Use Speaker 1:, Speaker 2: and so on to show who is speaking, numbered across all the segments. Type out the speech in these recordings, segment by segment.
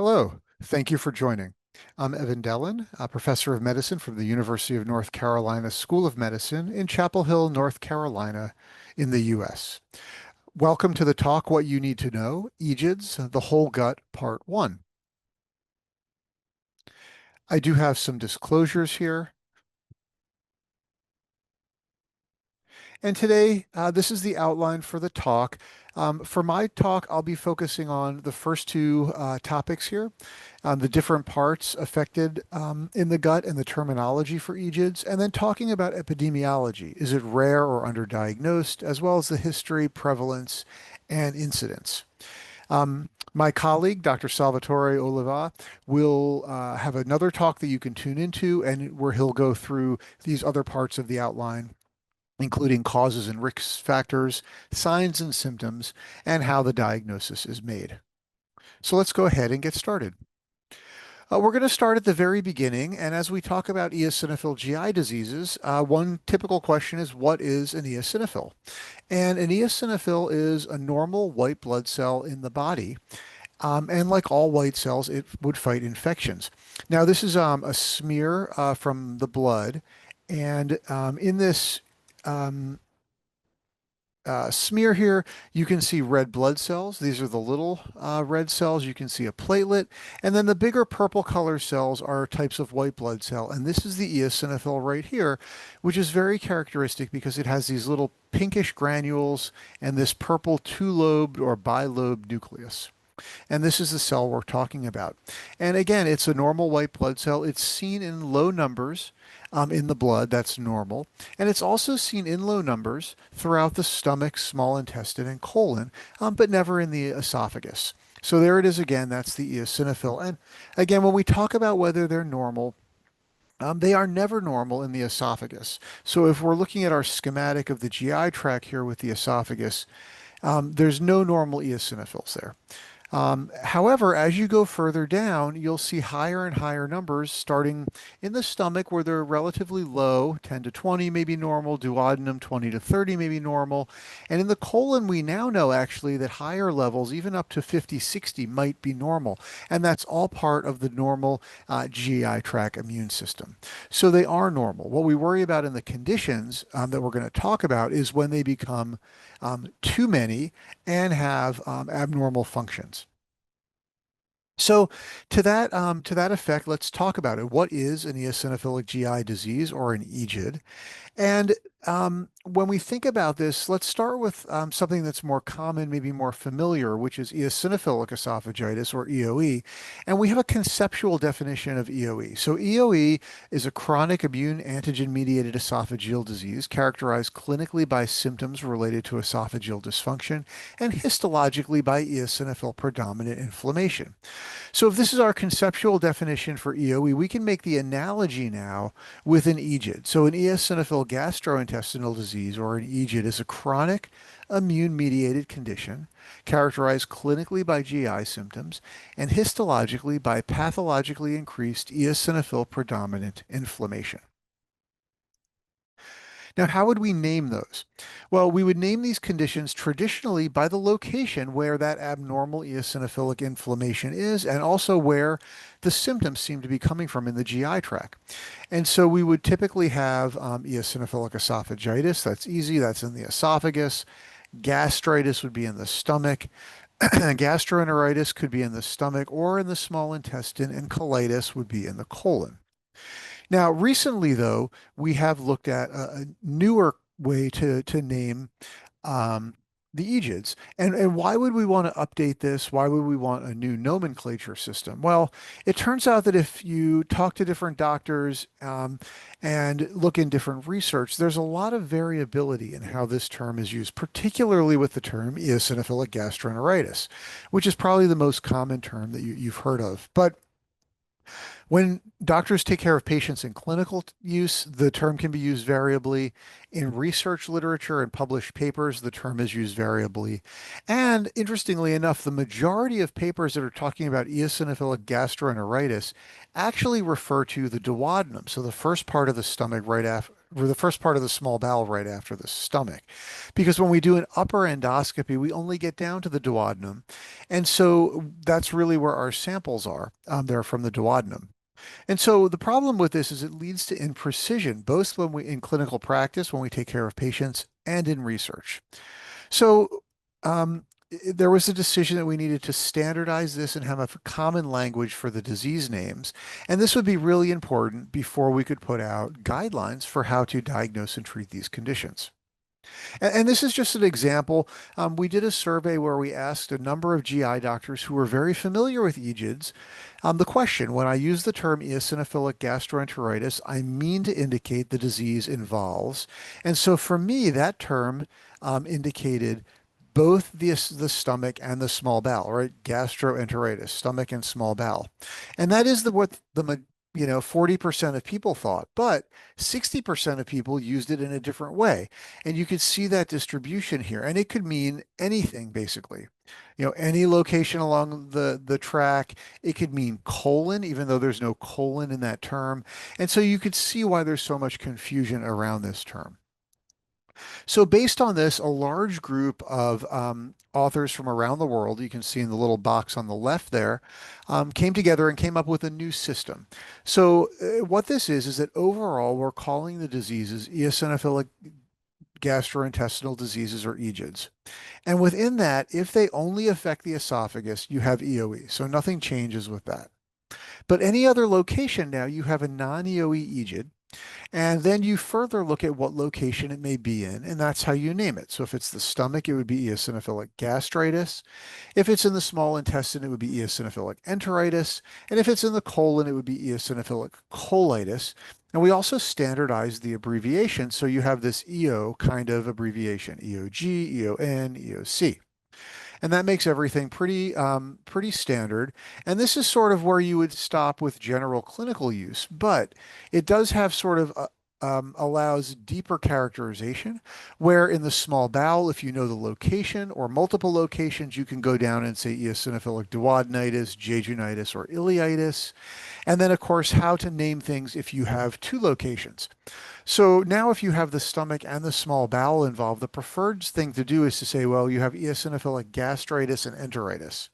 Speaker 1: Hello, thank you for joining. I'm Evan Dellon, a professor of medicine from the University of North Carolina School of Medicine in Chapel Hill, North Carolina, in the U.S. Welcome to the talk, What You Need to Know, EGIDs, the Whole Gut, Part 1. I do have some disclosures here. And today, this is the outline for the talk. For my talk, I'll be focusing on the first two topics here, the different parts affected in the gut and the terminology for EGIDs, and then talking about epidemiology. Is it rare or underdiagnosed, as well as the history, prevalence, and incidence. My colleague, Dr. Salvatore Oliva, will have another talk that you can tune into, and where he'll go through these other parts of the outline, including causes and risk factors, signs and symptoms, and how the diagnosis is made. So let's go ahead and get started. We're going to start at the very beginning, and as we talk about eosinophil GI diseases, one typical question is, what is an eosinophil? And an eosinophil is a normal white blood cell in the body, and like all white cells, it would fight infections. Now, this is a smear from the blood, and in this um, smear here, you can see red blood cells. These are the little red cells. You can see a platelet. And then the bigger purple color cells are types of white blood cell. And this is the eosinophil right here, which is very characteristic because it has these little pinkish granules and this purple two-lobed or bilobed nucleus. And this is the cell we're talking about. And again, it's a normal white blood cell. It's seen in low numbers in the blood. That's normal. And it's also seen in low numbers throughout the stomach, small intestine, and colon, but never in the esophagus. So there it is again. That's the eosinophil. And again, when we talk about whether they're normal, they are never normal in the esophagus. So if we're looking at our schematic of the GI tract here with the esophagus, there's no normal eosinophils there. However, as you go further down, you'll see higher and higher numbers starting in the stomach where they're relatively low, 10 to 20 may be normal, duodenum 20 to 30 may be normal. And in the colon, we now know actually that higher levels, even up to 50, 60, might be normal. And that's all part of the normal GI tract immune system. So they are normal. What we worry about in the conditions that we're going to talk about is when they become too many and have abnormal functions. So to that effect, let's talk about it. What is an eosinophilic GI disease or an EGID? And when we think about this, let's start with something that's more common, maybe more familiar, which is eosinophilic esophagitis or EoE. And we have a conceptual definition of EoE. So EoE is a chronic immune antigen-mediated esophageal disease characterized clinically by symptoms related to esophageal dysfunction and histologically by eosinophil predominant inflammation. So if this is our conceptual definition for EoE, we can make the analogy now with an EGID. So an eosinophil gastrointestinal disease, or an EGID, is a chronic immune-mediated condition characterized clinically by GI symptoms and histologically by pathologically increased eosinophil predominant inflammation. Now, how would we name those? Well, we would name these conditions traditionally by the location where that abnormal eosinophilic inflammation is, and also where the symptoms seem to be coming from in the GI tract. And so we would typically have eosinophilic esophagitis. That's easy. That's in the esophagus. Gastritis would be in the stomach. Gastroenteritis could be in the stomach or in the small intestine, and colitis would be in the colon. Now, recently, though, we have looked at a newer way to name the EGIDs. And why would we want to update this? Why would we want a new nomenclature system? Well, it turns out that if you talk to different doctors and look in different research, there's a lot of variability in how this term is used, particularly with the term eosinophilic gastroenteritis, which is probably the most common term that you've heard of. But when doctors take care of patients in clinical use, the term can be used variably. In research literature and published papers, the term is used variably. And interestingly enough, the majority of papers that are talking about eosinophilic gastroenteritis actually refer to the duodenum, so the first part of the stomach right after or the first part of the small bowel right after the stomach. Because when we do an upper endoscopy, we only get down to the duodenum. And so that's really where our samples are. They're from the duodenum. And so the problem with this is it leads to imprecision, both when we in clinical practice, when we take care of patients, and in research. So there was a decision that we needed to standardize this and have a common language for the disease names. And this would be really important before we could put out guidelines for how to diagnose and treat these conditions. And this is just an example. We did a survey where we asked a number of GI doctors who were very familiar with EGIDs the question, when I use the term eosinophilic gastroenteritis, I mean to indicate the disease involves. And so for me, that term indicated both the stomach and the small bowel, right? Gastroenteritis, stomach and small bowel. And that is what the 40% of people thought, but 60% of people used it in a different way. And you could see that distribution here, and it could mean anything basically. Any location along the track. It could mean colon, even though there's no colon in that term. And so you could see why there's so much confusion around this term. So based on this, a large group of authors from around the world, you can see in the little box on the left there, came together and came up with a new system. So what this is that overall we're calling the diseases eosinophilic gastrointestinal diseases, or EGIDs. And within that, if they only affect the esophagus, you have EoE. So nothing changes with that. But any other location now, you have a non-EoE EGID. And then you further look at what location it may be in, and that's how you name it. So if it's the stomach, it would be eosinophilic gastritis. If it's in the small intestine, it would be eosinophilic enteritis. And if it's in the colon, it would be eosinophilic colitis. And we also standardize the abbreviation. So you have this EO kind of abbreviation, EOG, EON, EOC. And that makes everything pretty standard. And this is sort of where you would stop with general clinical use, but it does have sort of allows deeper characterization, where in the small bowel, if you know the location or multiple locations, you can go down and say eosinophilic duodenitis, jejunitis, or ileitis. And then, of course, how to name things if you have two locations. So now if you have the stomach and the small bowel involved, the preferred thing to do is to say, well, you have eosinophilic gastritis and enteritis.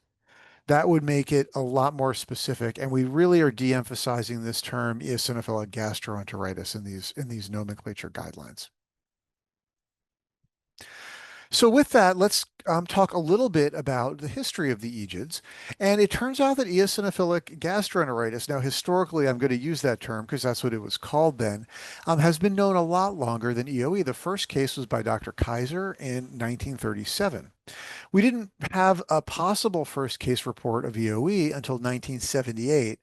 Speaker 1: That would make it a lot more specific, and we really are de-emphasizing this term eosinophilic gastroenteritis in these nomenclature guidelines. So with that, let's talk a little bit about the history of the EGIDs. And it turns out that eosinophilic gastroenteritis, now historically I'm going to use that term because that's what it was called then, has been known a lot longer than EoE. The first case was by Dr. Kaiser in 1937. We didn't have a possible first case report of EoE until 1978.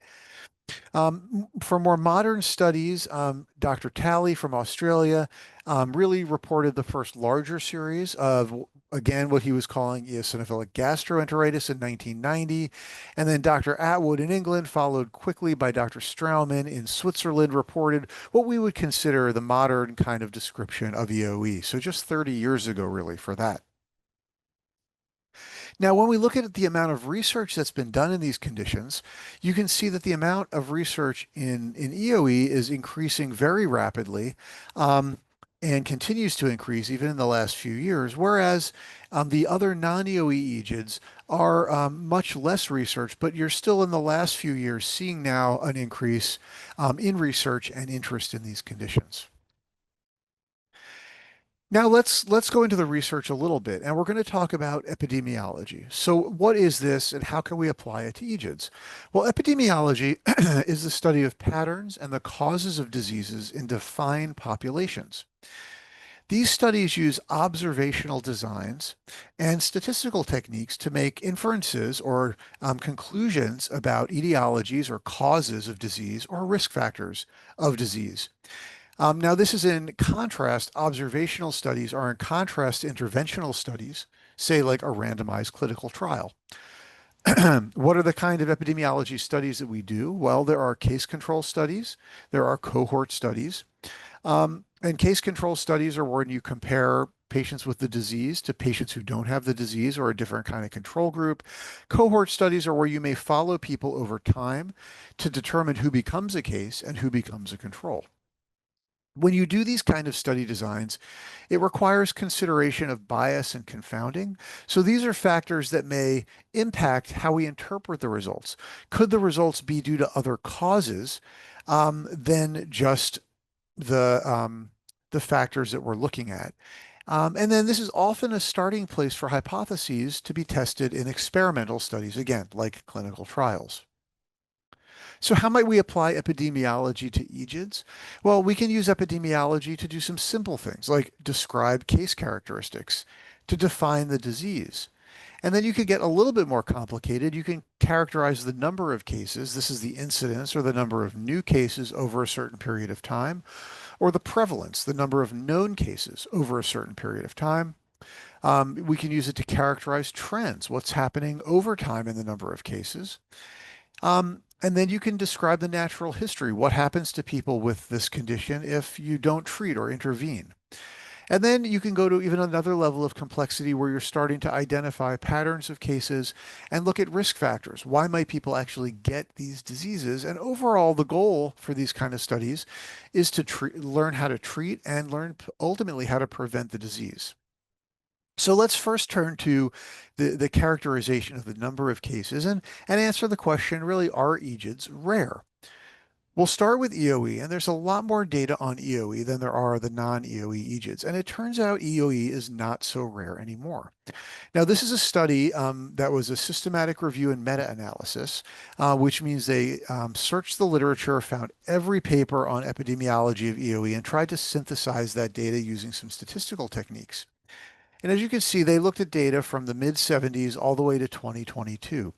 Speaker 1: For more modern studies, Dr. Talley from Australia really reported the first larger series of, again, what he was calling eosinophilic gastroenteritis in 1990. And then Dr. Atwood in England, followed quickly by Dr. Straumann in Switzerland, reported what we would consider the modern kind of description of EoE. So just 30 years ago, really, for that. Now, when we look at the amount of research that's been done in these conditions, you can see that the amount of research in EoE is increasing very rapidly and continues to increase even in the last few years, whereas the other non-EoE EGIDs are much less research, but you're still in the last few years seeing now an increase in research and interest in these conditions. Now let's go into the research a little bit, and we're going to talk about epidemiology. So what is this, and how can we apply it to EGIDs? Well, epidemiology is the study of patterns and the causes of diseases in defined populations. These studies use observational designs and statistical techniques to make inferences or conclusions about etiologies or causes of disease or risk factors of disease. Now, this is in contrast, observational studies are in contrast to interventional studies, say like a randomized clinical trial. What are the kind of epidemiology studies that we do? Well, there are case control studies, there are cohort studies. And case control studies are when you compare patients with the disease to patients who don't have the disease or a different kind of control group. Cohort studies are where you may follow people over time to determine who becomes a case and who becomes a control. When you do these kind of study designs, it requires consideration of bias and confounding. So these are factors that may impact how we interpret the results. Could the results be due to other causes than just the factors that we're looking at? And then this is often a starting place for hypotheses to be tested in experimental studies, again, like clinical trials. So how might we apply epidemiology to EGIDs? Well, we can use epidemiology to do some simple things like describe case characteristics, to define the disease. And then you could get a little bit more complicated. You can characterize the number of cases. This is the incidence or the number of new cases over a certain period of time, or the prevalence, the number of known cases over a certain period of time. We can use it to characterize trends, what's happening over time in the number of cases. And then you can describe the natural history. What happens to people with this condition if you don't treat or intervene? And then you can go to even another level of complexity where you're starting to identify patterns of cases and look at risk factors. Why might people actually get these diseases? And overall, the goal for these kind of studies is to learn how to treat and learn ultimately how to prevent the disease. So let's first turn to the characterization of the number of cases and answer the question, really, are EGIDs rare? We'll start with EoE, and there's a lot more data on EoE than there are the non-EoE EGIDs, and it turns out EoE is not so rare anymore. Now, this is a study that was a systematic review and meta-analysis, which means they searched the literature, found every paper on epidemiology of EoE, and tried to synthesize that data using some statistical techniques. And as you can see, they looked at data from the mid 70s all the way to 2022.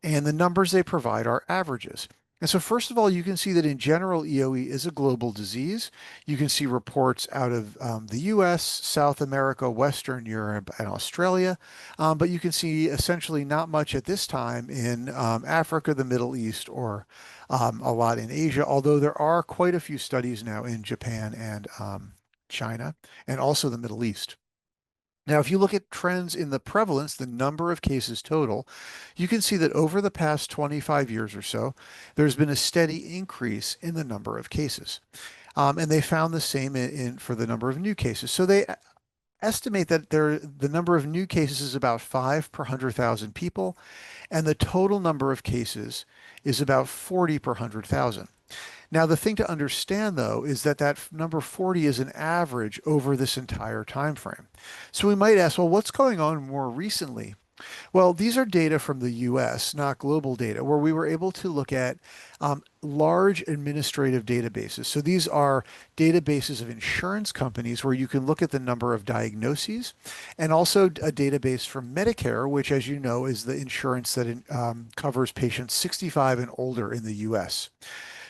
Speaker 1: And the numbers they provide are averages. And so first of all, you can see that in general, EoE is a global disease. You can see reports out of the US, South America, Western Europe, and Australia. But you can see essentially not much at this time in Africa, the Middle East, or a lot in Asia, although there are quite a few studies now in Japan and China, and also the Middle East. Now, if you look at trends in the prevalence, the number of cases total, you can see that over the past 25 years or so, there's been a steady increase in the number of cases. And they found the same for the number of new cases. So they estimate that the number of new cases is about 5 per 100,000 people, and the total number of cases is about 40 per 100,000. Now, the thing to understand, though, is that that number 40 is an average over this entire time frame. So we might ask, well, what's going on more recently? Well, these are data from the US, not global data, where we were able to look at large administrative databases. So these are databases of insurance companies where you can look at the number of diagnoses, and also a database from Medicare, which, as you know, is the insurance that covers patients 65 and older in the US.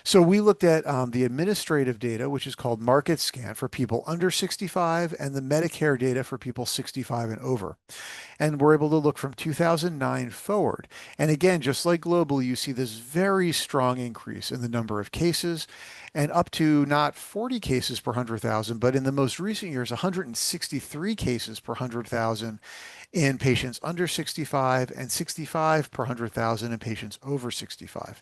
Speaker 1: So we looked at the administrative data, which is called Market Scan for people under 65, and the Medicare data for people 65 and over. And we're able to look from 2009 forward. And again, just like globally, you see this very strong increase in the number of cases, and up to not 40 cases per 100,000, but in the most recent years, 163 cases per 100,000 in patients under 65 and 65 per 100,000 in patients over 65.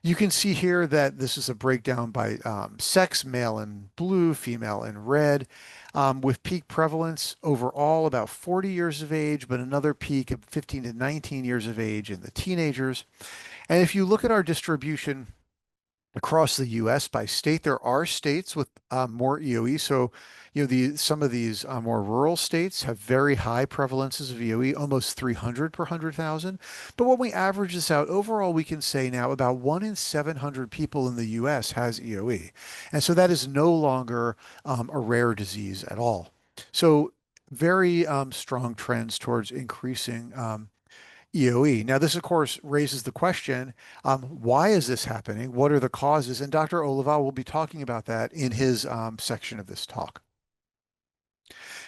Speaker 1: You can see here that this is a breakdown by sex, male in blue, female in red, with peak prevalence overall about 40 years of age, but another peak of 15 to 19 years of age in the teenagers. And if you look at our distribution across the U.S. by state, there are states with more EoE. So, some of these more rural states have very high prevalences of EoE, almost 300 per 100,000. But when we average this out, overall, we can say now about 1 in 700 people in the U.S. has EoE. And so that is no longer a rare disease at all. So very strong trends towards increasing EoE. Now, this, of course, raises the question, why is this happening? What are the causes? And Dr. Oliva will be talking about that in his section of this talk.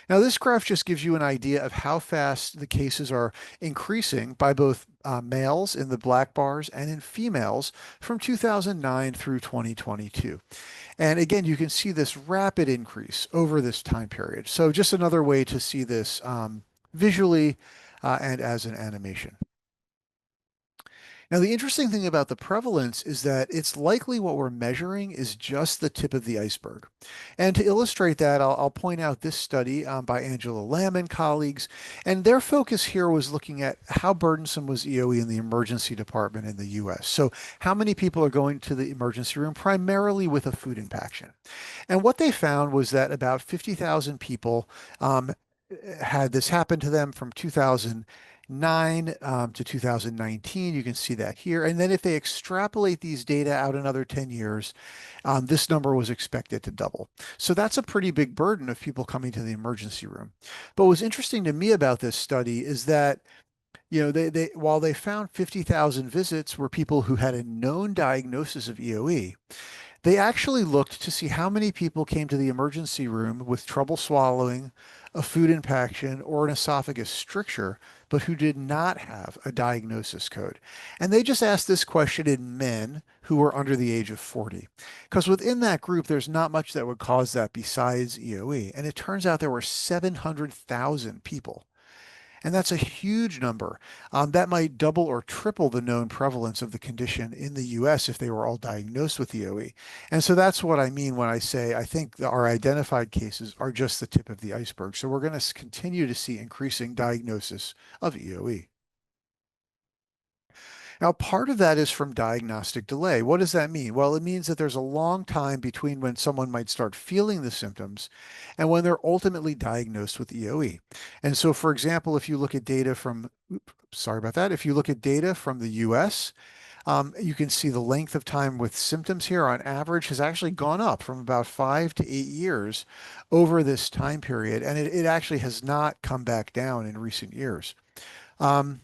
Speaker 1: Now, this graph just gives you an idea of how fast the cases are increasing by both males in the black bars and in females from 2009 through 2022. And again, you can see this rapid increase over this time period. So just another way to see this visually and as an animation. Now, the interesting thing about the prevalence is that it's likely what we're measuring is just the tip of the iceberg. And to illustrate that, I'll point out this study by Angela Lamb and colleagues. And their focus here was looking at how burdensome was EoE in the emergency department in the US. So, how many people are going to the emergency room primarily with a food impaction? And what they found was that about 50,000 people um, had this happen to them from 2009 to 2019. You can see that here. And then if they extrapolate these data out another 10 years, this number was expected to double. So that's a pretty big burden of people coming to the emergency room. But what's interesting to me about this study is that they while they found 50,000 visits were people who had a known diagnosis of EoE, they actually looked to see how many people came to the emergency room with trouble swallowing, a food impaction, or an esophagus stricture, but who did not have a diagnosis code. And they just asked this question in men who were under the age of 40. Because within that group, there's not much that would cause that besides EoE. And it turns out there were 700,000 people, and that's a huge number. That might double or triple the known prevalence of the condition in the US if they were all diagnosed with EoE. And so that's what I mean when I say I think our identified cases are just the tip of the iceberg. So we're going to continue to see increasing diagnosis of EoE. Now, part of that is from diagnostic delay. What does that mean? Well, it means that there's a long time between when someone might start feeling the symptoms and when they're ultimately diagnosed with EoE. And so, for example, if you look at data from, sorry about that, if you look at data from the US, you can see the length of time with symptoms here on average has actually gone up from about 5 to 8 years over this time period. And it actually has not come back down in recent years. Um,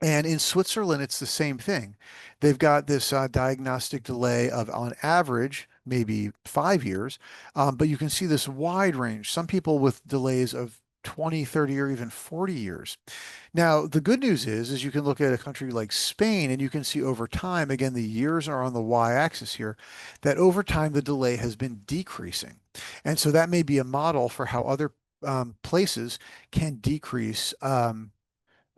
Speaker 1: and in Switzerland, it's the same thing. They've got this diagnostic delay of, on average, maybe 5 years, but you can see this wide range. Some people with delays of 20, 30, or even 40 years. Now, the good news is you can look at a country like Spain and you can see over time, again, the years are on the y-axis here, that over time the delay has been decreasing. And so that may be a model for how other places can decrease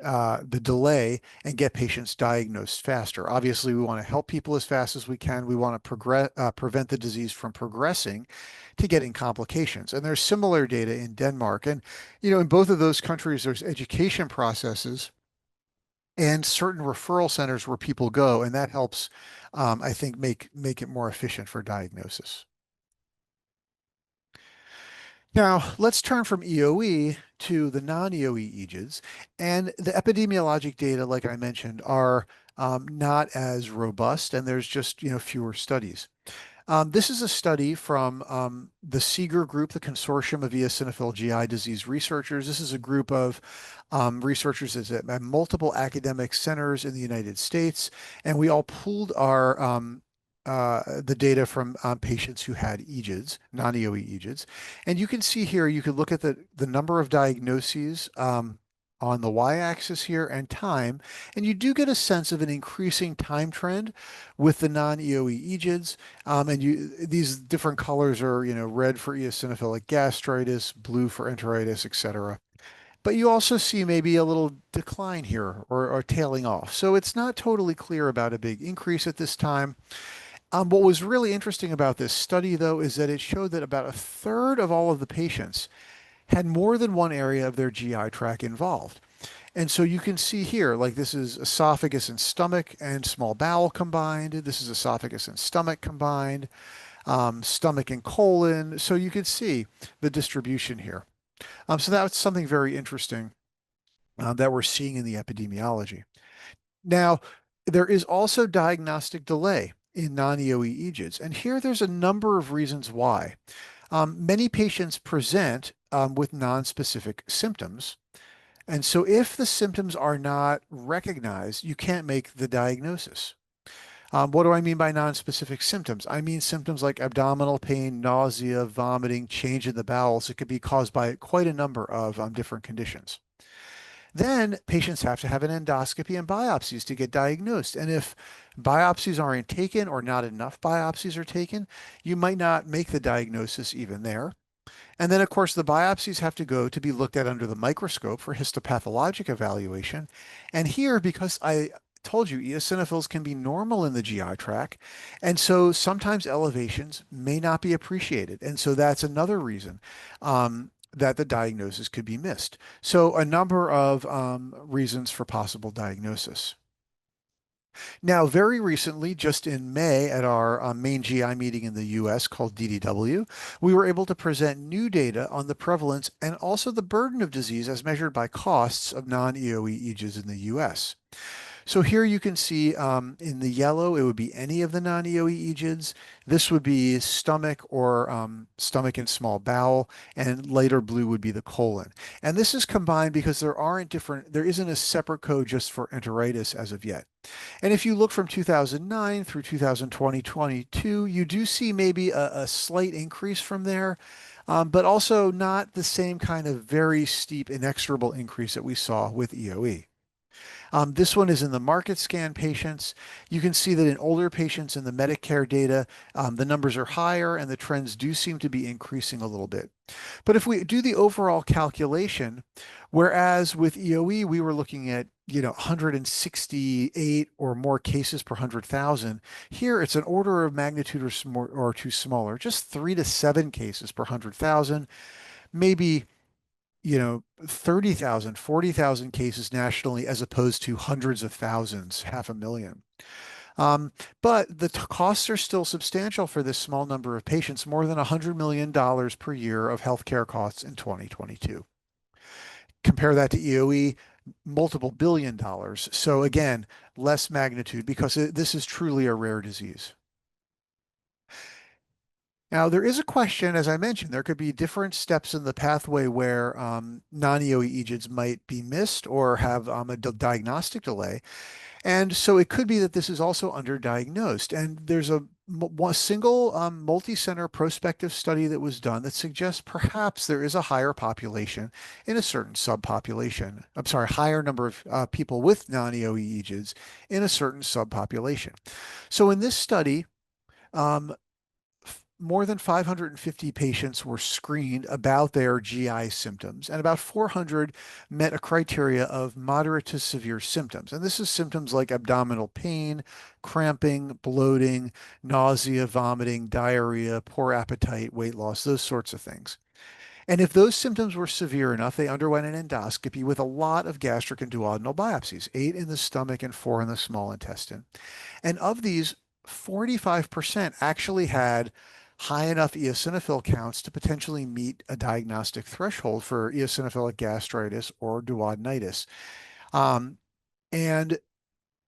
Speaker 1: the delay and get patients diagnosed faster. Obviously, we want to help people as fast as we can. We want to prevent the disease from progressing to getting complications. And there's similar data in Denmark. And, in both of those countries, there's education processes and certain referral centers where people go, and that helps, I think, make it more efficient for diagnosis. Now, let's turn from EoE to the non-EoE EGIDs. And the epidemiologic data, like I mentioned, are not as robust, and there's just, fewer studies. This is a study from the Seeger Group, the Consortium of Eosinophil GI Disease Researchers. This is a group of researchers at multiple academic centers in the United States, and we all pooled our the data from patients who had EGIDs, non-EoE EGIDs. And you can see here, you could look at the number of diagnoses on the y-axis here and time, and you do get a sense of an increasing time trend with the non-EoE EGIDs. These different colors are, red for eosinophilic gastritis, blue for enteritis, etc. But you also see maybe a little decline here or tailing off. So it's not totally clear about a big increase at this time. What was really interesting about this study, though, is that it showed that about a third of all of the patients had more than one area of their GI tract involved. And so you can see here, like this is esophagus and stomach and small bowel combined. This is esophagus and stomach combined, stomach and colon. So you can see the distribution here. So that's something very interesting that we're seeing in the epidemiology. Now, there is also diagnostic delay in non-EoE EGIDs, and here there's a number of reasons why. Many patients present with non-specific symptoms, and so if the symptoms are not recognized, you can't make the diagnosis. What do I mean by non-specific symptoms? I mean symptoms like abdominal pain, nausea, vomiting, change in the bowels. It could be caused by quite a number of different conditions. Then patients have to have an endoscopy and biopsies to get diagnosed. And if biopsies aren't taken or not enough biopsies are taken, you might not make the diagnosis even there. And then, of course, the biopsies have to go to be looked at under the microscope for histopathologic evaluation. And here, because told you, eosinophils can be normal in the GI tract. And so sometimes elevations may not be appreciated. And so that's another reason that the diagnosis could be missed. So a number of reasons for possible diagnosis. Now, very recently, just in May at our main GI meeting in the US called DDW, we were able to present new data on the prevalence and also the burden of disease as measured by costs of non-EoE EGIDs in the US. So here you can see in the yellow, it would be any of the non-EoE EGIDs. This would be stomach or stomach and small bowel, and lighter blue would be the colon. And this is combined because there isn't a separate code just for enteritis as of yet. And if you look from 2009 through 2020, 22, you do see maybe a slight increase from there, but also not the same kind of very steep, inexorable increase that we saw with EoE. This one is in the market scan patients. You can see that in older patients in the Medicare data, the numbers are higher and the trends do seem to be increasing a little bit. But if we do the overall calculation, whereas with EoE, we were looking at 168 or more cases per 100,000. Here, it's an order of magnitude or two smaller, just 3 to 7 cases per 100,000, maybe 30,000, 40,000 cases nationally as opposed to hundreds of thousands, 500,000. But the costs are still substantial for this small number of patients, more than $100 million per year of healthcare costs in 2022. Compare that to EoE, multiple billion dollars. So again, less magnitude because this is truly a rare disease. Now, there is a question, as I mentioned, there could be different steps in the pathway where non-EoE EGIDs might be missed or have a diagnostic delay. And so it could be that this is also underdiagnosed. And there's a single multi-center prospective study that was done that suggests perhaps there is a higher population in a certain subpopulation. I'm sorry, higher number of people with non-EoE EGIDs in a certain subpopulation. So in this study, um, more than 550 patients were screened about their GI symptoms, and about 400 met a criteria of moderate to severe symptoms. And this is symptoms like abdominal pain, cramping, bloating, nausea, vomiting, diarrhea, poor appetite, weight loss, those sorts of things. And if those symptoms were severe enough, they underwent an endoscopy with a lot of gastric and duodenal biopsies, 8 in the stomach and 4 in the small intestine. And of these, 45% actually had high enough eosinophil counts to potentially meet a diagnostic threshold for eosinophilic gastritis or duodenitis. Um, and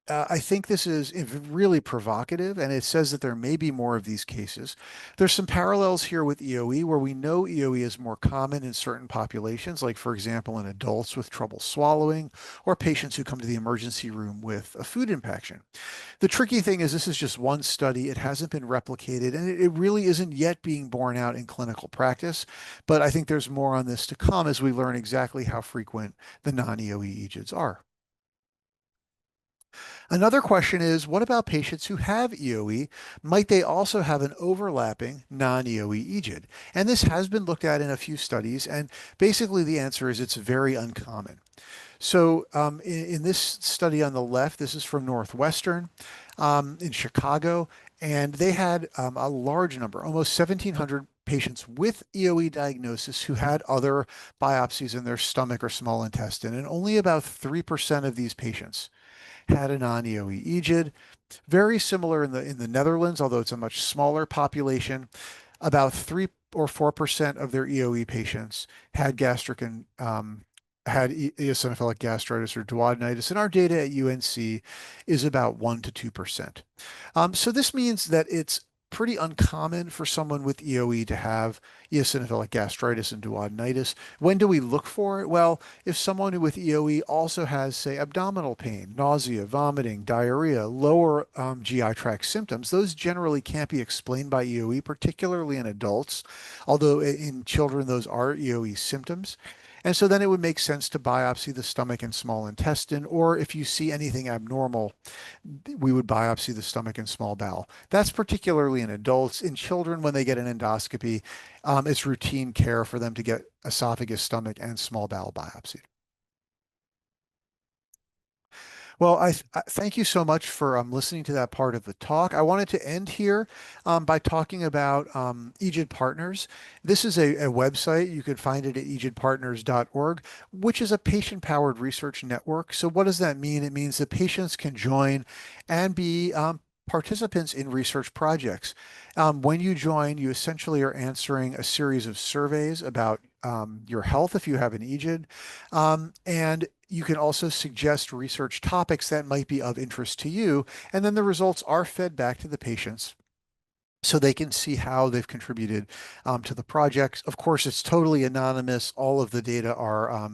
Speaker 1: I think this is really provocative, and it says that there may be more of these cases. There's some parallels here with EoE, where we know EoE is more common in certain populations, like, for example, in adults with trouble swallowing or patients who come to the emergency room with a food impaction. The tricky thing is this is just one study. It hasn't been replicated, and it really isn't yet being borne out in clinical practice. But I think there's more on this to come as we learn exactly how frequent the non-EoE EGIDs are. Another question is, what about patients who have EoE? Might they also have an overlapping non-EoE EGID? And this has been looked at in a few studies, and basically the answer is it's very uncommon. So in this study on the left, this is from Northwestern in Chicago, and they had a large number, almost 1,700 patients with EoE diagnosis who had other biopsies in their stomach or small intestine, and only about 3% of these patients had a non-EoE EGID. Very similar in the Netherlands, although it's a much smaller population. About 3 or 4% of their EoE patients had gastric and had eosinophilic gastritis or duodenitis, and our data at UNC is about 1 to 2%. So this means that it's pretty uncommon for someone with EoE to have eosinophilic gastritis and duodenitis. When do we look for it? Well, if someone with EoE also has, say, abdominal pain, nausea, vomiting, diarrhea, lower GI tract symptoms, those generally can't be explained by EoE, particularly in adults, although in children those are EoE symptoms. And so then it would make sense to biopsy the stomach and small intestine, or if you see anything abnormal, we would biopsy the stomach and small bowel. That's particularly in adults. In children, when they get an endoscopy, it's routine care for them to get esophagus, stomach, and small bowel biopsied. Well, thank you so much for listening to that part of the talk. I wanted to end here by talking about EGID Partners. This is a website. You could find it at egidpartners.org, which is a patient-powered research network. So what does that mean? It means that patients can join and be participants in research projects. When you join, you essentially are answering a series of surveys about your health if you have an EGID. And you can also suggest research topics that might be of interest to you, and then the results are fed back to the patients so they can see how they've contributed to the projects. Of course, it's totally anonymous. All of the data are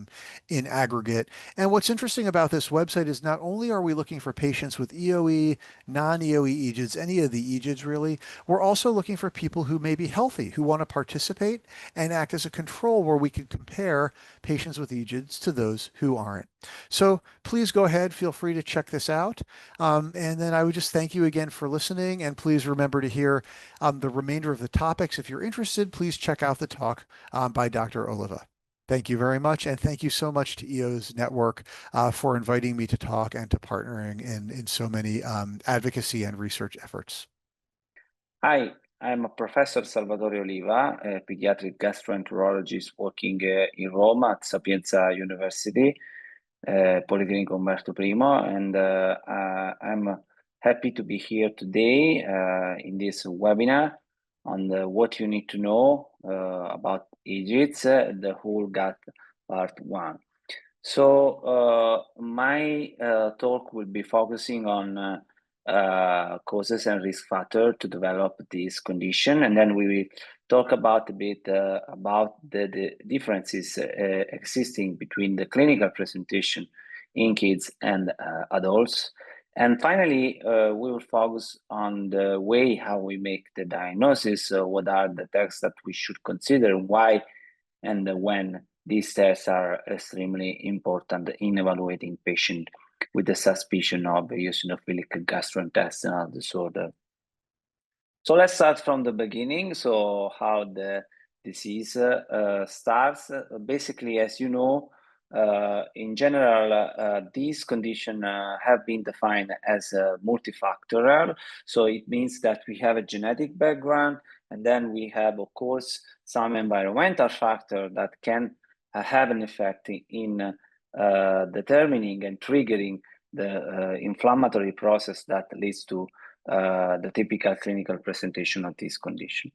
Speaker 1: in aggregate. And what's interesting about this website is not only are we looking for patients with EoE, non-EoE EGIDs, any of the EGIDs really, we're also looking for people who may be healthy, who want to participate and act as a control where we can compare patients with EGIDs to those who aren't. So please go ahead, feel free to check this out. And then I would just thank you again for listening. And please remember to hear the remainder of the topics. If you're interested, please check out the talk by Dr. Oliva. Thank you very much. And thank you so much to EO's network for inviting me to talk and to partnering in so many advocacy and research efforts.
Speaker 2: Hi, I'm Professor Salvatore Oliva, a pediatric gastroenterologist working in Rome at Sapienza University, Policlinico Umberto I, and I'm happy to be here today in this webinar on what you need to know about EGIDs, the whole gut part 1. So my talk will be focusing on causes and risk factor to develop this condition, and then we will talk about a bit about the differences existing between the clinical presentation in kids and adults. And finally, we will focus on the way how we make the diagnosis, what are the tests that we should consider, why and when these tests are extremely important in evaluating patient with the suspicion of eosinophilic gastrointestinal disorder. So let's start from the beginning. So how the disease starts. Basically, as you know, in general, these conditions have been defined as multifactorial. So it means that we have a genetic background, and then we have, of course, some environmental factor that can have an effect in determining and triggering the inflammatory process that leads to the typical clinical presentation of this condition.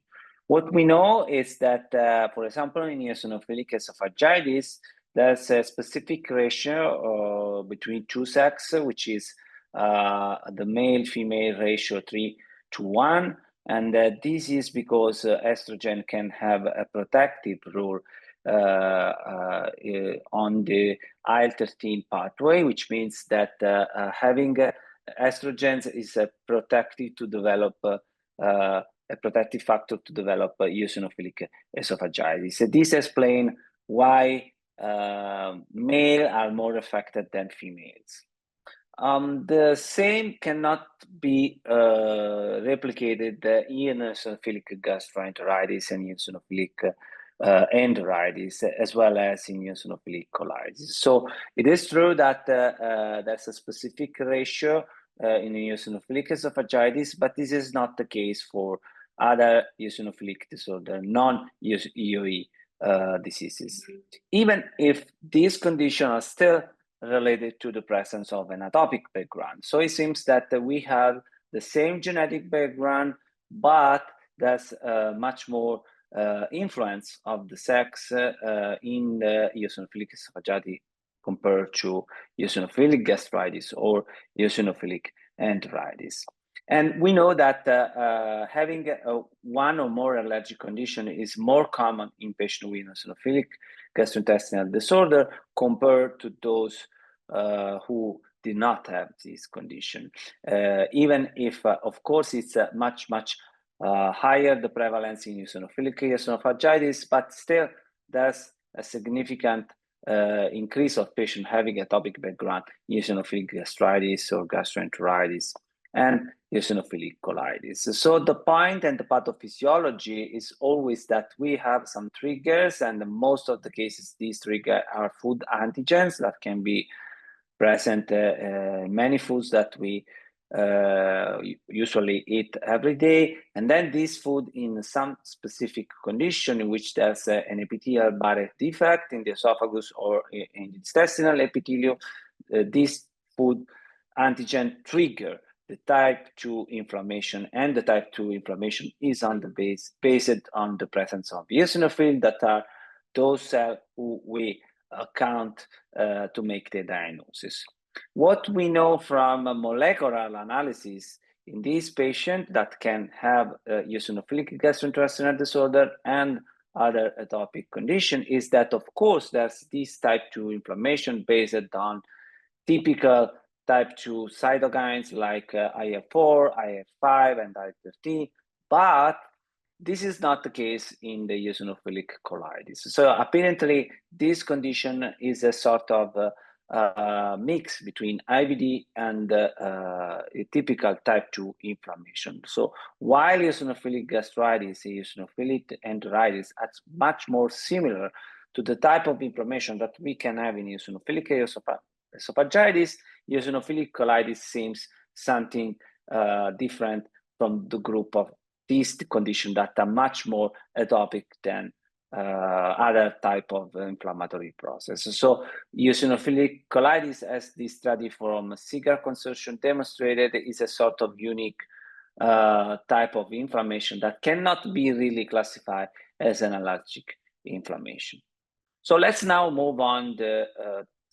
Speaker 2: What we know is that, for example, in eosinophilic esophagitis, there's a specific ratio between two sexes, which is the male-female ratio 3:1. And this is because estrogen can have a protective role on the IL-13 pathway, which means that having estrogens is a protective to develop a protective factor to develop eosinophilic esophagitis. This explains why males are more affected than females. The same cannot be replicated in eosinophilic gastroenteritis and eosinophilic enteritis, as well as in eosinophilic colitis. So it is true that there's a specific ratio in eosinophilic esophagitis, but this is not the case for other eosinophilic disorder, non-EoE diseases. Even if these conditions are still related to the presence of an atopic background. So it seems that we have the same genetic background, but there's much more influence of the sex in the eosinophilic esophagitis compared to eosinophilic gastritis or eosinophilic enteritis. And we know that having one or more allergic condition is more common in patients with eosinophilic gastrointestinal disorder compared to those who did not have this condition. Even if, of course, it's much higher the prevalence in eosinophilic esophagitis, but still there's a significant increase of patients having atopic background, eosinophilic gastritis or gastroenteritis, and eosinophilic colitis. So the point and the pathophysiology is always that we have some triggers, and in most of the cases, these triggers are food antigens that can be present many foods that we usually eat every day, and then this food in some specific condition in which there's an epithelial barrier defect in the esophagus or in the intestinal epithelium, this food antigen trigger the type 2 inflammation, and the type 2 inflammation is on the based on the presence of eosinophils, that are those cells who we count to make the diagnosis. What we know from molecular analysis in this patient that can have eosinophilic gastrointestinal disorder and other atopic condition is that, of course, there's this type 2 inflammation based on typical type 2 cytokines like IL-4, IL-5, and IL-13, but this is not the case in the eosinophilic colitis. So apparently, this condition is a sort of mix between IBD and a typical type 2 inflammation. So while eosinophilic gastritis, eosinophilic enteritis are much more similar to the type of inflammation that we can have in eosinophilic esophagitis, eosinophilic colitis seems something different from the group of these conditions that are much more atopic than other type of inflammatory process. So eosinophilic colitis, as this study from SIGAR consortium demonstrated, is a sort of unique type of inflammation that cannot be really classified as an allergic inflammation. So let's now move on the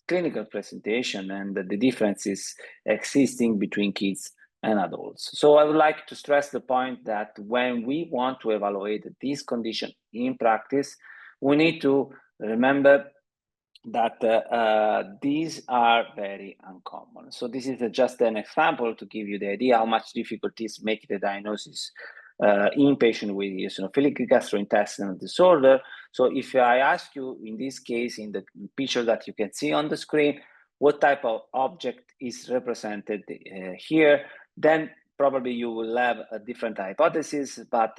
Speaker 2: clinical presentation and the differences existing between kids and adults. So I would like to stress the point that when we want to evaluate this condition in practice, we need to remember that these are very uncommon. So this is just an example to give you the idea how much difficulties make the diagnosis in patients with eosinophilic gastrointestinal disorder. So if I ask you, in this case, in the picture that you can see on the screen, what type of object is represented here, then probably you will have a different hypothesis, but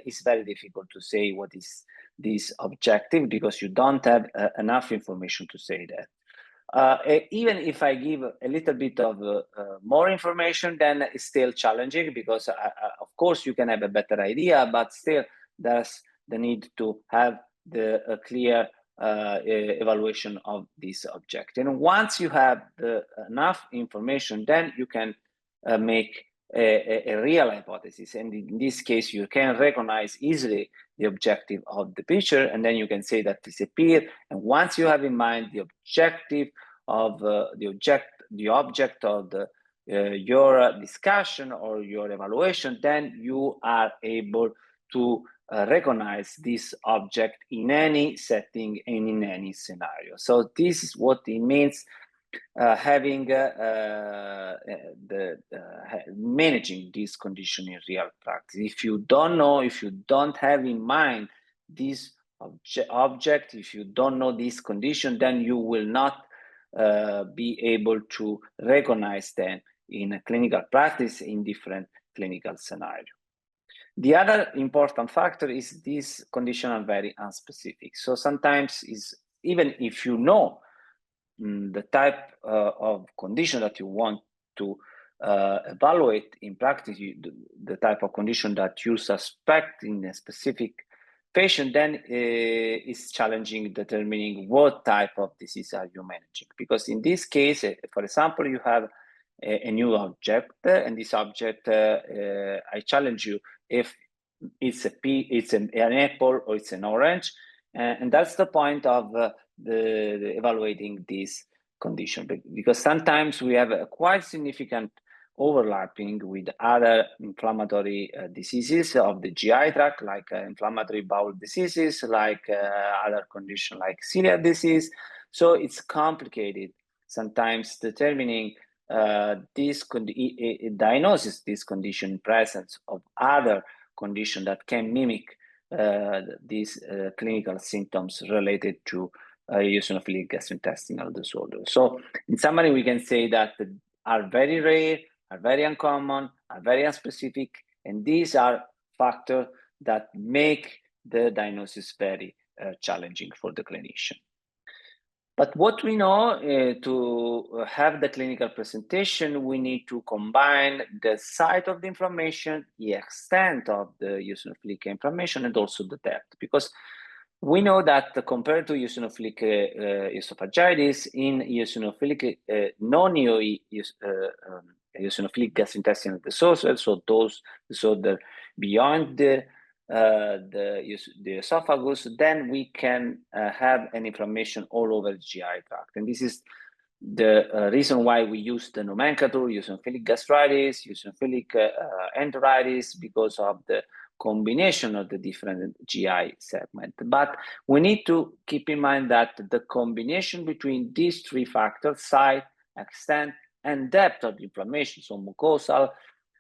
Speaker 2: it's very difficult to say what is this objective because you don't have enough information to say that. Even if I give a little bit of more information, then it's still challenging because, of course, you can have a better idea, but still there's the need to have the clear evaluation of this object. And once you have enough information, then you can make a real hypothesis. And in this case, you can recognize easily the objective of the picture, and then you can say that it's a peer. And once you have in mind the objective of the object of your discussion or your evaluation, then you are able to recognize this object in any setting and in any scenario. So this is what it means having managing this condition in real practice. If you don't know, if you don't have in mind this object, if you don't know this condition, then you will not be able to recognize them in a clinical practice in different clinical scenarios. The other important factor is these conditions are very unspecific. So sometimes even if you know the type of condition that you want to evaluate in practice, the type of condition that you suspect in a specific patient, then it's challenging determining what type of disease are you managing. Because in this case, for example, you have a new object, and this object, I challenge you if it's an apple or it's an orange, and that's the point of the evaluating this condition, because sometimes we have a quite significant overlapping with other inflammatory diseases of the GI tract, like inflammatory bowel diseases, like other conditions like celiac disease. So it's complicated sometimes determining diagnosis this condition, presence of other condition that can mimic these clinical symptoms related to eosinophilic gastrointestinal disorder. So in summary, we can say that are very rare, are very uncommon, are very unspecific, and these are factors that make the diagnosis very challenging for the clinician. But what we know, to have the clinical presentation, we need to combine the site of the inflammation, the extent of the eosinophilic inflammation, and also the depth, because we know that compared to eosinophilic esophagitis, in eosinophilic non-EoE eosinophilic gastrointestinal disorders, so those disorders beyond the esophagus, then we can have an inflammation all over the GI tract. And this is the reason why we use the nomenclature, eosinophilic gastritis, eosinophilic enteritis, because of the combination of the different GI segments. But we need to keep in mind that the combination between these three factors, site, extent, and depth of the inflammation, so mucosal,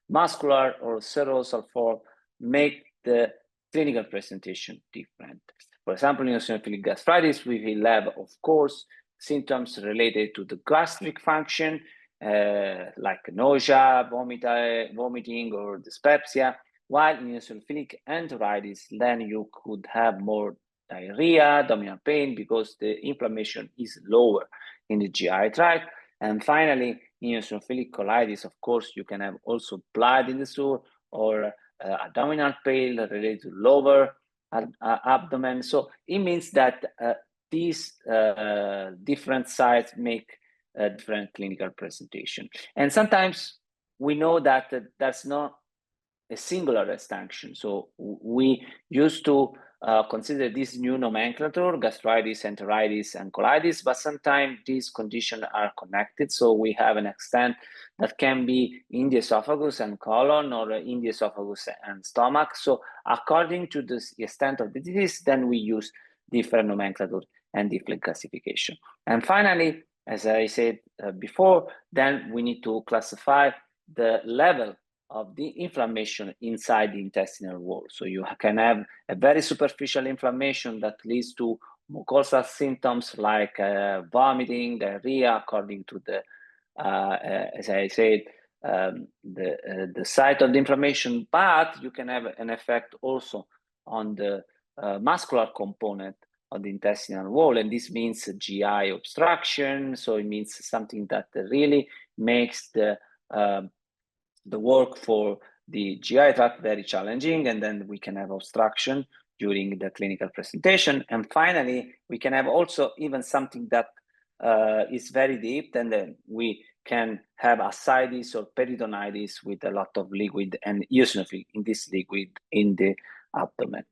Speaker 2: muscular, or serosal form, make the clinical presentation different. For example, in eosinophilic gastritis, we will have, of course, symptoms related to the gastric function, like nausea, vomiting, or dyspepsia, while in eosinophilic enteritis, then you could have more diarrhea, abdominal pain, because the inflammation is lower in the GI tract. And finally, in eosinophilic colitis, of course, you can have also blood in the stool or abdominal pain related to lower abdomen. So it means that these different sites make a different clinical presentation. And sometimes we know that there's not a singular distinction. So we used to consider this new nomenclature, gastritis, enteritis, and colitis, but sometimes these conditions are connected. So we have an extent that can be in the esophagus and colon, or in the esophagus and stomach. So according to the extent of the disease, then we use different nomenclature and different classification. And finally, as I said before, then we need to classify the level of the inflammation inside the intestinal wall. So you can have a very superficial inflammation that leads to mucosal symptoms like vomiting, diarrhea, according to the, as I said, the site of the inflammation, but you can have an effect also on the muscular component of the intestinal wall, and this means GI obstruction. So it means something that really makes the work for the GI tract very challenging, and then we can have obstruction during the clinical presentation. And finally, we can have also even something that is very deep, and then we can have ascites or peritonitis with a lot of liquid and eosinophil in this liquid in the abdomen.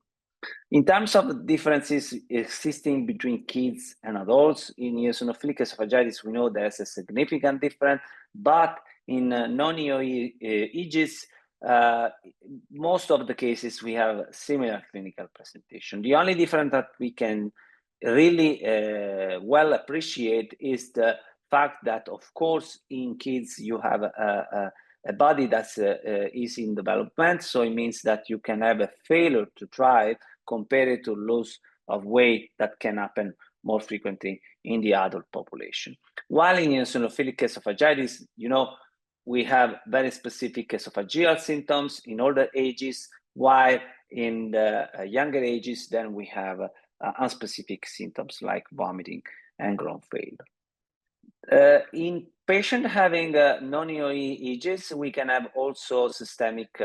Speaker 2: In terms of differences existing between kids and adults, in eosinophilic esophagitis, we know there's a significant difference, but in non-EoE EGIDs, most of the cases we have similar clinical presentation. The only difference that we can really well appreciate is the fact that, of course, in kids you have a body that is in development, so it means that you can have a failure to thrive compared to loss of weight that can happen more frequently in the adult population. While in eosinophilic esophagitis, you know, we have very specific esophageal symptoms in older ages, while in the younger ages, then we have unspecific symptoms like vomiting and groin failure. In patients having non-EoE EGIDs, we can have also systemic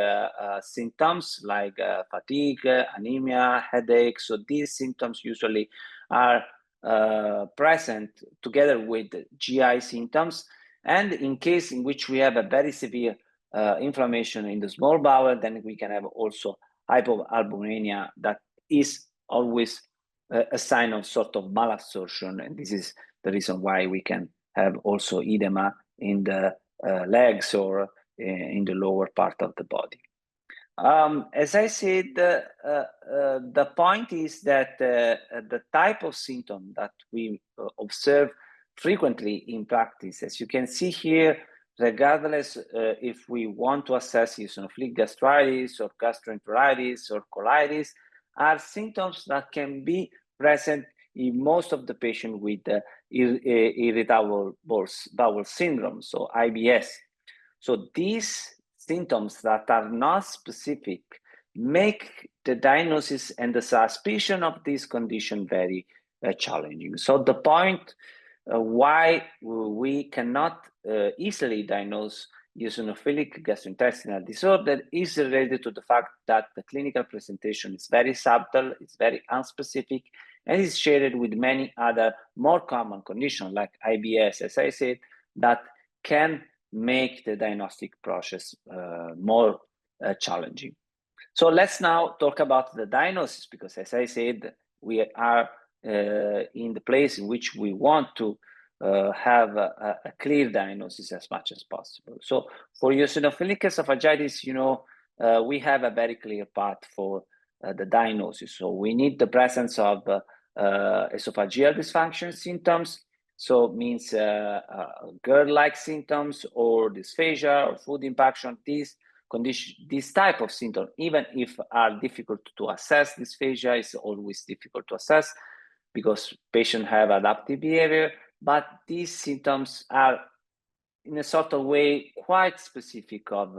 Speaker 2: symptoms like fatigue, anemia, headache. So these symptoms usually are present together with GI symptoms. And in case in which we have a very severe inflammation in the small bowel, then we can have also hypoalbuminemia that is always a sign of sort of malabsorption. And this is the reason why we can have also edema in the legs or in the lower part of the body. As I said, the point is that the type of symptom that we observe frequently in practice, as you can see here, regardless if we want to assess eosinophilic gastritis or gastroenteritis or colitis, are symptoms that can be present in most of the patients with irritable bowel syndrome, so IBS. So these symptoms that are not specific make the diagnosis and the suspicion of this condition very challenging. So the point why we cannot easily diagnose eosinophilic gastrointestinal disorder is related to the fact that the clinical presentation is very subtle, it's very unspecific, and is shared with many other more common conditions like IBS, as I said, that can make the diagnostic process more challenging. So let's now talk about the diagnosis, because as I said, we are in the place in which we want to have a clear diagnosis as much as possible. So for eosinophilic esophagitis, we have a very clear path for the diagnosis. So we need the presence of esophageal dysfunction symptoms. So it means GERD-like symptoms or dysphagia or food impaction. These condition, this type of symptom, even if are difficult to assess, dysphagia is always difficult to assess because patients have adaptive behavior, but these symptoms are in a sort of way quite specific of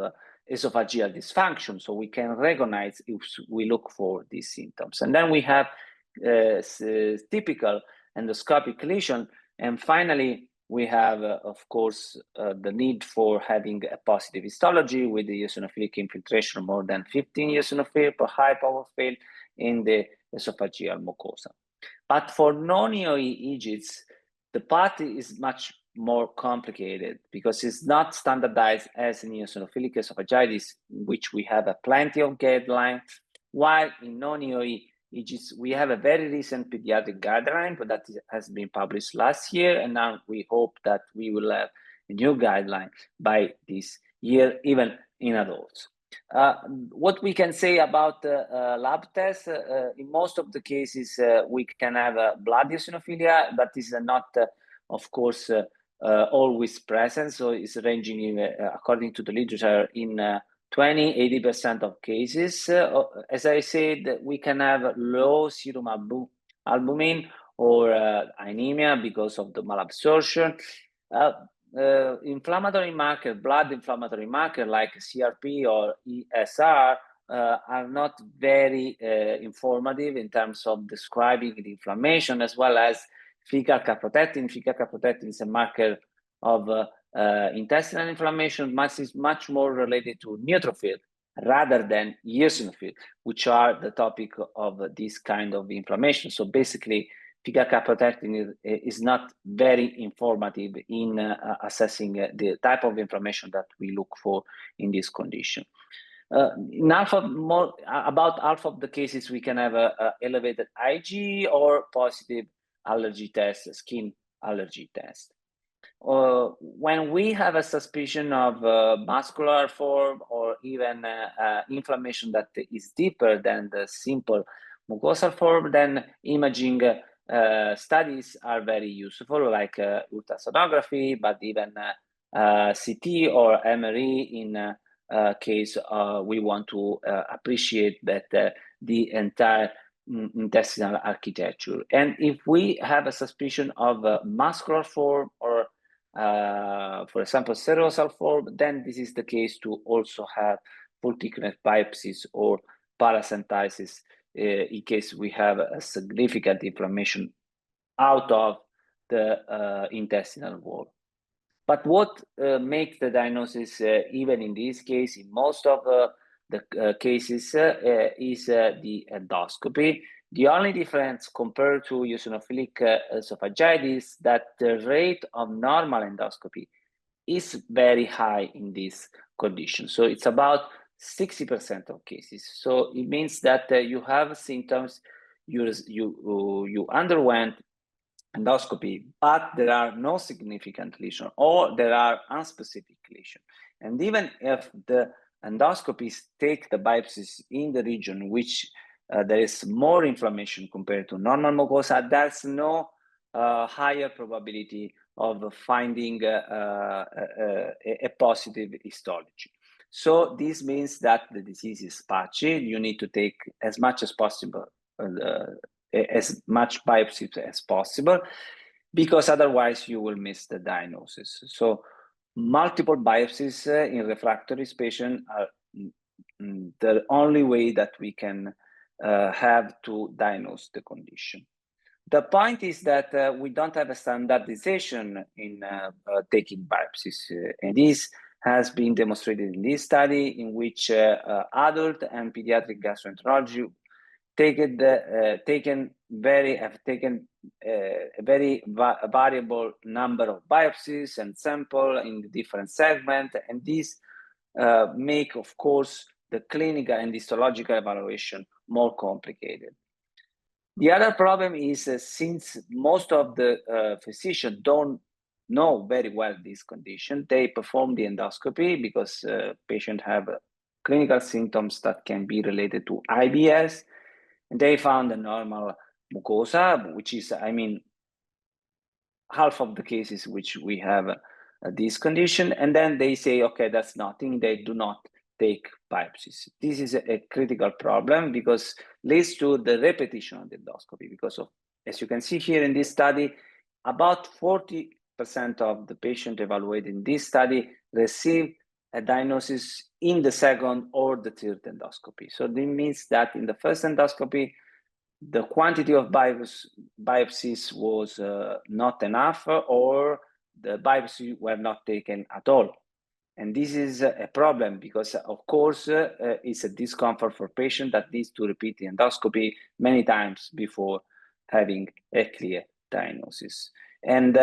Speaker 2: esophageal dysfunction, so we can recognize if we look for these symptoms. And then we have typical endoscopic lesion, and finally we have, of course, the need for having a positive histology with the eosinophilic infiltration more than 15 eosinophil per high power field in the esophageal mucosa. But for non-EoE EGIDs, the path is much more complicated because it's not standardized as in eosinophilic esophagitis, in which we have a plenty of guidelines, while in non-EoE EGIDs, we have a very recent pediatric guideline, but that has been published last year, and now we hope that we will have a new guideline by this year, even in adults. What we can say about lab tests, in most of the cases, we can have blood eosinophilia, but this is not, of course, always present. So it's ranging in, according to the literature, in 20–80% of cases. As I said, we can have low serum albumin or anemia because of the malabsorption. Inflammatory marker, blood inflammatory marker like CRP or ESR are not very informative in terms of describing the inflammation, as well as fecal calprotectin. Fecal calprotectin is a marker of intestinal inflammation, is much more related to neutrophil rather than eosinophil, which are the topic of this kind of inflammation. So basically, fecal calprotectin is not very informative in assessing the type of inflammation that we look for in this condition. In about half of the cases, we can have a elevated IgE or positive allergy test, skin allergy test. When we have a suspicion of muscular form or even inflammation that is deeper than the simple mucosal form, then imaging studies are very useful, like ultrasonography, but even CT or MRI in case we want to appreciate that the entire intestinal architecture. And if we have a suspicion of muscular form or for example, serosal form, then this is the case to also have full thickness biopsies or paracentesis in case we have a significant inflammation out of the intestinal wall. But what makes the diagnosis, even in this case, in most of the cases, is the endoscopy. The only difference compared to eosinophilic esophagitis that the rate of normal endoscopy is very high in this condition. So it's about 60% of cases. So it means that you have symptoms, you underwent endoscopy, but there are no significant lesions or there are unspecific lesions. And even if the endoscopies take the biopsies in the region which there is more inflammation compared to normal mucosa, there's no higher probability of finding a positive histology. So this means that the disease is patchy. You need to take as much as possible, as much biopsies as possible, because otherwise you will miss the diagnosis. So multiple biopsies in refractory patients are the only way that we can have to diagnose the condition. The point is that we don't have a standardization in taking biopsies, and this has been demonstrated in this study in which adult and pediatric gastroenterology have taken a very variable number of biopsies and sample in the different segments, and this make, of course, the clinical and histological evaluation more complicated. The other problem is since most of the physicians don't know very well this condition, they perform the endoscopy because patients have clinical symptoms that can be related to IBS. And they found a normal mucosa, which is, I mean, half of the cases which we have this condition. And then they say, okay, that's nothing. They do not take biopsies. This is a critical problem because leads to the repetition of the endoscopy because of, as you can see here in this study, about 40% of the patient evaluated in this study received a diagnosis in the second or the third endoscopy. So this means that in the first endoscopy, the quantity of biopsies was not enough, or the biopsies were not taken at all. And this is a problem because, of course, it's a discomfort for patients that needs to repeat the endoscopy many times before having a clear diagnosis. And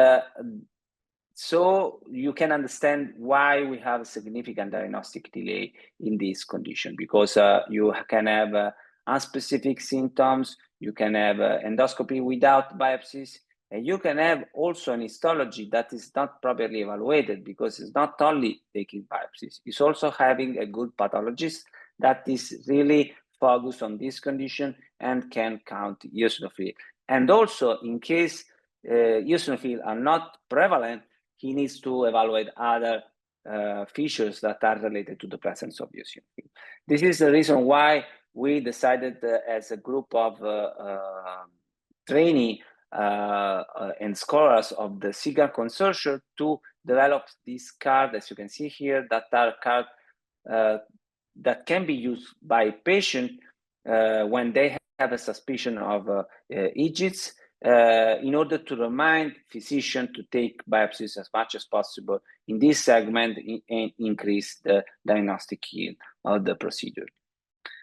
Speaker 2: so you can understand why we have a significant diagnostic delay in this condition, because you can have unspecific symptoms, you can have endoscopy without biopsies, and you can have also an histology that is not properly evaluated because it's not only taking biopsies, it's also having a good pathologist that is really focused on this condition and can count eosinophil. And also, in case eosinophils are not prevalent, he needs to evaluate other features that are related to the presence of eosinophil. This is the reason why we decided as a group of trainee and scholars of the SIGAR consortium to develop this card, as you can see here, that are cards that can be used by patients when they have a suspicion of EGIDs, in order to remind physicians to take biopsies as much as possible in this segment and increase the diagnostic yield of the procedure.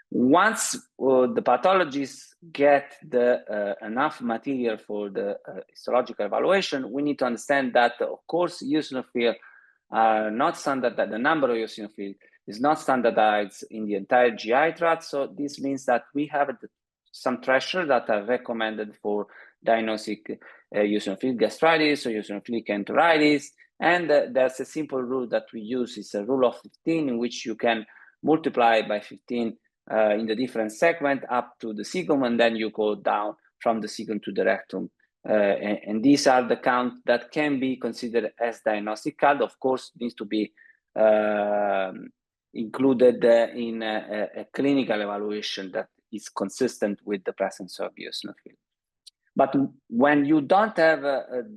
Speaker 2: Once the pathologists get enough material for the histological evaluation, we need to understand that, of course, eosinophils are not standardized. The number of eosinophils is not standardized in the entire GI tract. So this means that we have some thresholds that are recommended for diagnostic eosinophilic gastritis or eosinophilic enteritis. And there's a simple rule that we use. It's a rule of 15, in which you can multiply by 15 in the different segment up to the cecum, and then you go down from the cecum to the rectum. And these are the counts that can be considered as diagnostic count. Of course, needs to be included in a clinical evaluation that is consistent with the presence of eosinophil. But when you don't have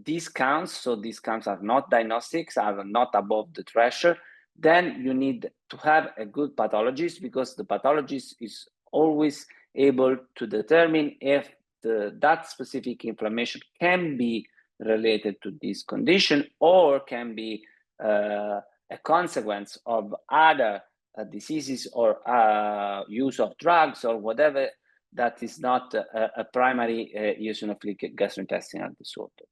Speaker 2: these counts, so these counts are not diagnostics, are not above the threshold, then you need to have a good pathologist, because the pathologist is always able to determine if that specific inflammation can be related to this condition or can be a consequence of other diseases or use of drugs or whatever that is not a primary eosinophilic gastrointestinal disorder.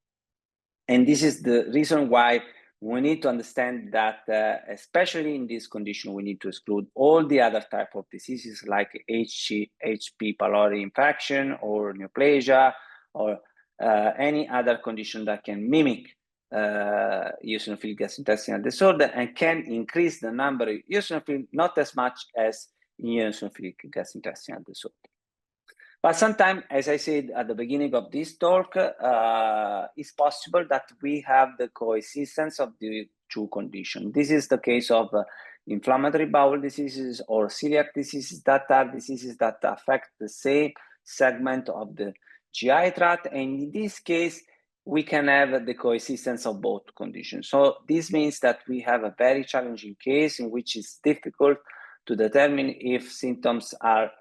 Speaker 2: And this is the reason why we need to understand that, especially in this condition, we need to exclude all the other type of diseases like H. pylori infection or neoplasia or any other condition that can mimic eosinophilic gastrointestinal disorder and can increase the number of eosinophils, not as much as eosinophilic gastrointestinal disorder. But sometimes, as I said at the beginning of this talk, it's possible that we have the coexistence of the two conditions. This is the case of inflammatory bowel diseases or celiac diseases that are diseases that affect the same segment of the GI tract. And in this case, we can have the coexistence of both conditions. So this means that we have a very challenging case in which it's difficult to determine if symptoms are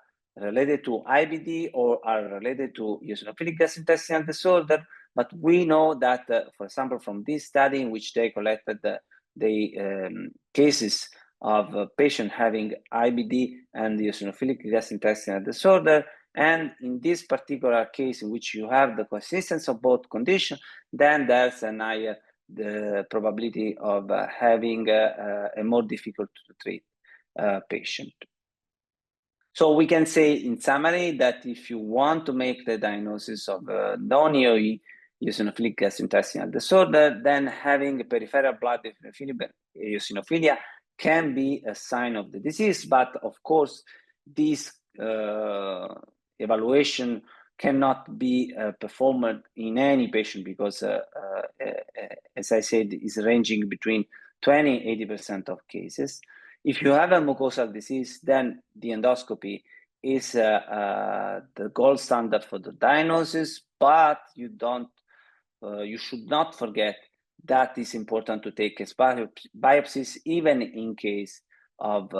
Speaker 2: related to IBD or are related to eosinophilic gastrointestinal disorder. But we know that, for example, from this study in which they collected the cases of patients having IBD and eosinophilic gastrointestinal disorder, and in this particular case in which you have the coexistence of both conditions, then there's an higher the probability of having a more difficult to treat patient. So we can say in summary that if you want to make the diagnosis of non-EoE eosinophilic gastrointestinal disorder, then having peripheral blood eosinophilia can be a sign of the disease. But of course, this evaluation cannot be performed in any patient because, as I said, is ranging between 20 and 80% of cases. If you have a mucosal disease, then the endoscopy is the gold standard for the diagnosis, but you should not forget that it's important to take biopsies even in case of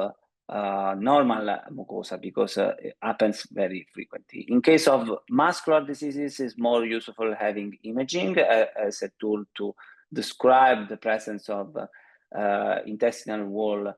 Speaker 2: normal mucosa, because it happens very frequently. In case of muscular diseases, it's more useful having imaging as a tool to describe the presence of intestinal wall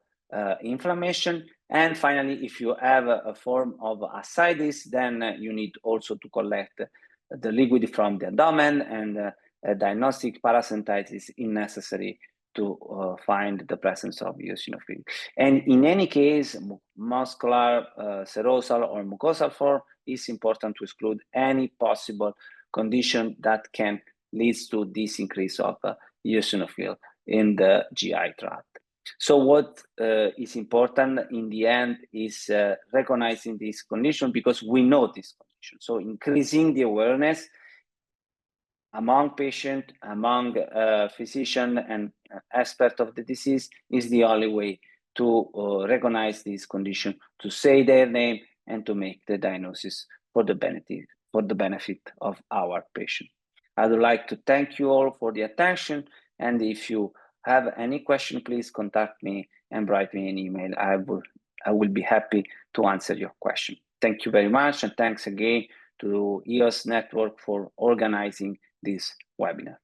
Speaker 2: inflammation. And finally, if you have a form of ascites, then you need also to collect the liquid from the abdomen and a diagnostic paracentitis is necessary to find the presence of eosinophil. And in any case, muscular, serosal, or mucosal form, it's important to exclude any possible condition that can lead to this increase of eosinophil in the GI tract. So what is important in the end is recognizing this condition because we know this condition. So increasing the awareness among patients, among physician and expert of the disease is the only way to recognize this condition, to say their name, and to make the diagnosis for the benefit of our patient. I would like to thank you all for the attention, and if you have any question, please contact me and write me an email. I will be happy to answer your question. Thank you very much, and thanks again to EOS Network for organizing this webinar.